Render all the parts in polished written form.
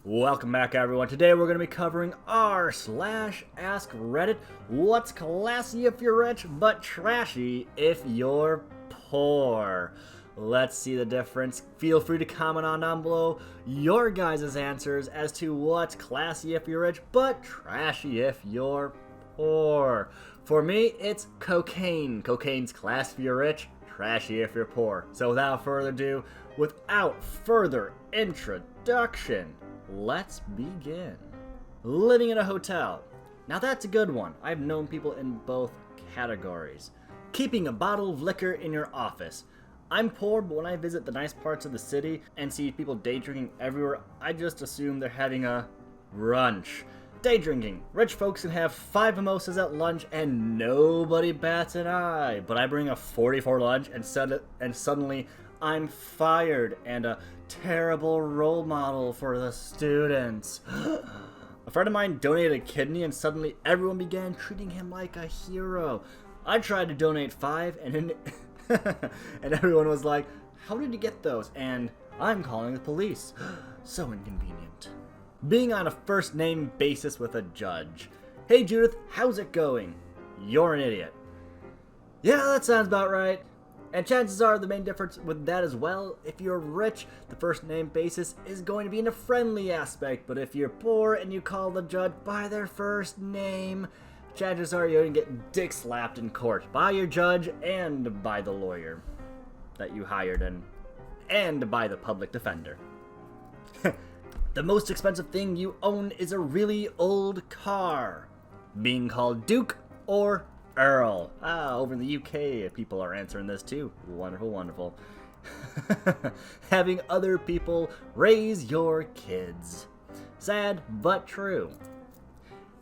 Welcome back, everyone. Today we're going to be covering r/AskReddit. What's classy if you're rich, but trashy if you're poor? Let's see the difference. Feel free to comment on down below your guys' answers as to what's classy if you're rich, but trashy if you're poor. For me, it's cocaine. Cocaine's classy if you're rich, trashy if you're poor. So without further introduction, let's begin. Living in a hotel. Now that's a good one. I've known people in both categories. Keeping a bottle of liquor in your office. I'm poor, but when I visit the nice parts of the city and see people day drinking everywhere, I just assume they're having a brunch. Day drinking. Rich folks can have 5 mimosas at lunch and nobody bats an eye. But I bring a 40 for lunch and suddenly I'm fired and a terrible role model for the students. A friend of mine donated a kidney and suddenly everyone began treating him like a hero. I tried to donate 5 and everyone was like, "How did you get those?" And I'm calling the police. So inconvenient. Being on a first name basis with a judge. "Hey Judith, how's it going?" "You're an idiot." Yeah, that sounds about right. And chances are the main difference with that as well, if you're rich, the first name basis is going to be in a friendly aspect, but if you're poor and you call the judge by their first name, chances are you're going to get dick slapped in court by your judge and by the lawyer that you hired and by the public defender. The most expensive thing you own is a really old car. Being called Duke or Earl. Over in the UK, people are answering this too. Wonderful, wonderful. Having other people raise your kids. Sad, but true.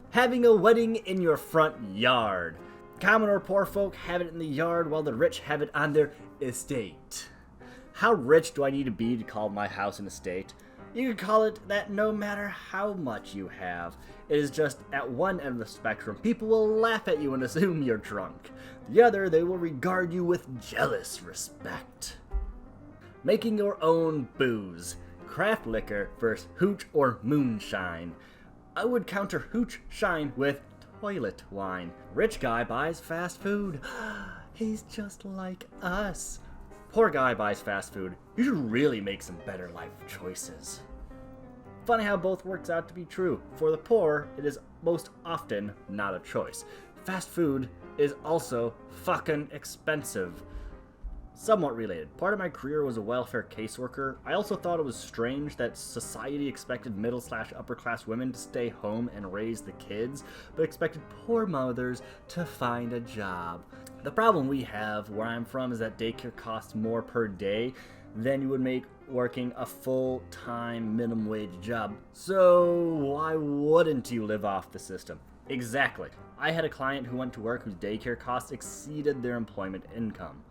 Having a wedding in your front yard. Common or poor folk have it in the yard while the rich have it on their estate. How rich do I need to be to call my house an estate? You can call it that no matter how much you have. It is just at one end of the spectrum, people will laugh at you and assume you're drunk. The other, they will regard you with jealous respect. Making your own booze. Craft liquor versus hooch or moonshine. I would counter hooch shine with toilet wine. Rich guy buys fast food. He's just like us. Poor guy buys fast food. You should really make some better life choices. Funny how both works out to be true. For the poor, it is most often not a choice. Fast food is also fucking expensive. Somewhat related. Part of my career was a welfare caseworker. I also thought it was strange that society expected middle/upper class women to stay home and raise the kids, but expected poor mothers to find a job. The problem we have where I'm from is that daycare costs more per day than you would make working a full-time minimum wage job. So why wouldn't you live off the system? Exactly. I had a client who went to work whose daycare costs exceeded their employment income.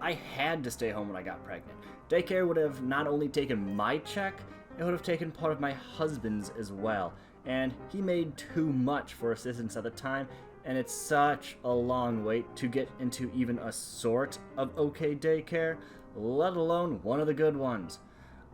I had to stay home when I got pregnant. Daycare would have not only taken my check, it would have taken part of my husband's as well. And he made too much for assistance at the time, and it's such a long wait to get into even a sort of okay daycare, let alone one of the good ones.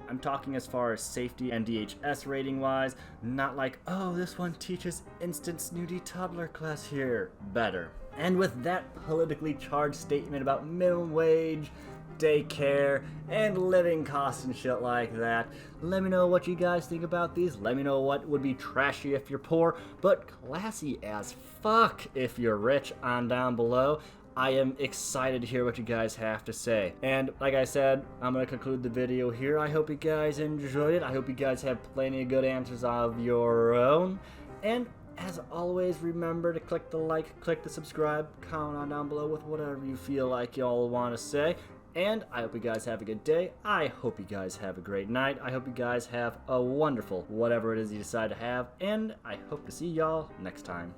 I'm talking as far as safety and DHS rating wise, not like, oh, this one teaches instant snooty toddler class here. Better. And with that politically charged statement about minimum wage, daycare, and living costs and shit like that, let me know what you guys think about these. Let me know what would be trashy if you're poor, but classy as fuck if you're rich on down below. I am excited to hear what you guys have to say. And like I said, I'm going to conclude the video here. I hope you guys enjoyed it. I hope you guys have plenty of good answers of your own. And as always, remember to click the like, click the subscribe, comment on down below with whatever you feel like y'all want to say. And I hope you guys have a good day. I hope you guys have a great night. I hope you guys have a wonderful whatever it is you decide to have. And I hope to see y'all next time.